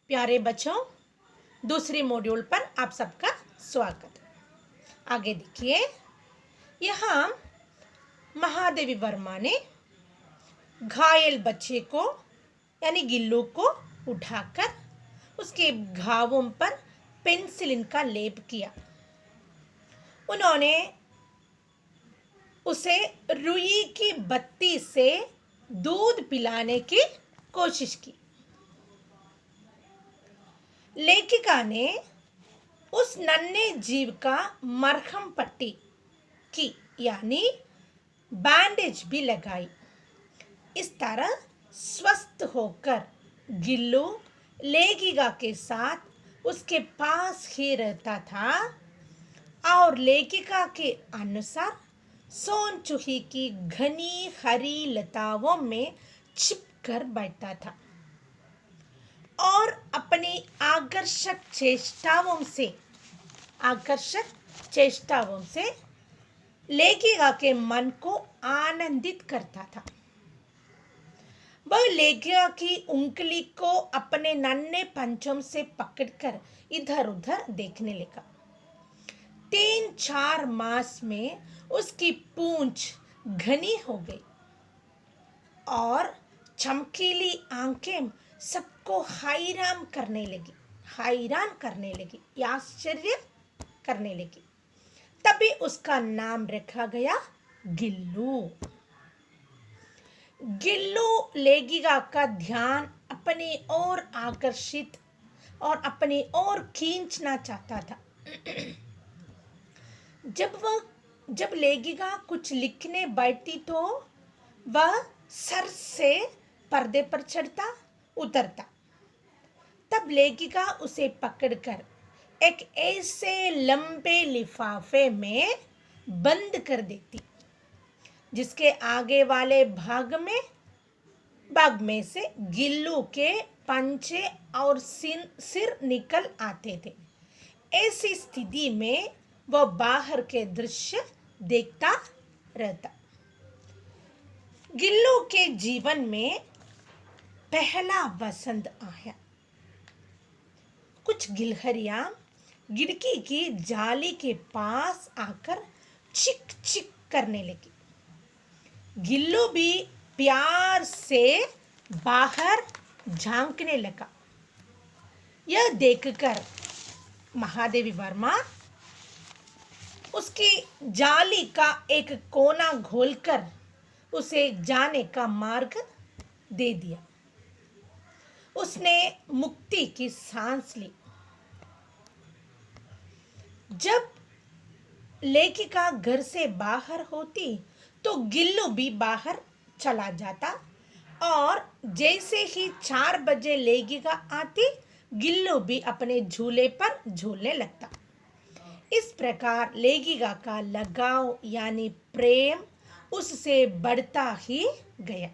प्यारे बच्चों, दूसरी मॉड्यूल पर आप सबका स्वागत। आगे देखिए, यहाँ महादेवी वर्मा ने घायल बच्चे को यानी गिल्लू को उठाकर उसके घावों पर पेनिसिलिन का लेप किया। उन्होंने उसे रुई की बत्ती से दूध पिलाने की कोशिश की। लेखिका ने उस नन्हे जीव का मरहम पट्टी की यानी बैंडेज भी लगाई। इस तरह स्वस्थ होकर गिल्लू लेखिका के साथ उसके पास ही रहता था और लेखिका के अनुसार सोन चूही की घनी हरी लताओं में छिपकर बैठता था और अपनी आकर्षक चेष्टाओं से लेखिका के मन को आनंदित करता था। वह लेखिका की उंगली को अपने नन्हे पंचों से पकड़कर इधर उधर देखने लगा। 3-4 मास में उसकी पूंछ घनी हो गई और चमकीली आंखें सबको हैरान करने लगी, आश्चर्य करने लगी। तभी उसका नाम रखा गया गिल्लू। गिल्लू लेखिका का ध्यान अपनी ओर आकर्षित और अपनी ओर खींचना चाहता था। जब लेखिका कुछ लिखने बैठती तो वह सर से पर्दे पर चढ़ता उतरता। तब लेखिका उसे पकड़कर एक ऐसे लंबे लिफाफे में बंद कर देती जिसके आगे वाले भाग में से गिल्लू के पंजे और सिर निकल आते थे। ऐसी स्थिति में वह बाहर के दृश्य देखता रहता। गिल्लू के जीवन में पहला वसंत आया। कुछ गिलहरियां खिड़की की जाली के पास आकर चिक चिक करने लगी। गिल्लू भी प्यार से बाहर झांकने लगा। यह देखकर महादेवी वर्मा उसकी जाली का एक कोना खोलकर उसे जाने का मार्ग दे दिया। उसने मुक्ति की सांस ली। जब लेखिका घर से बाहर होती तो गिल्लू भी बाहर चला जाता और जैसे ही 4 बजे लेखिका आती गिल्लू भी अपने झूले पर झूलने लगता। इस प्रकार लेखिका का लगाव यानी प्रेम उससे बढ़ता ही गया।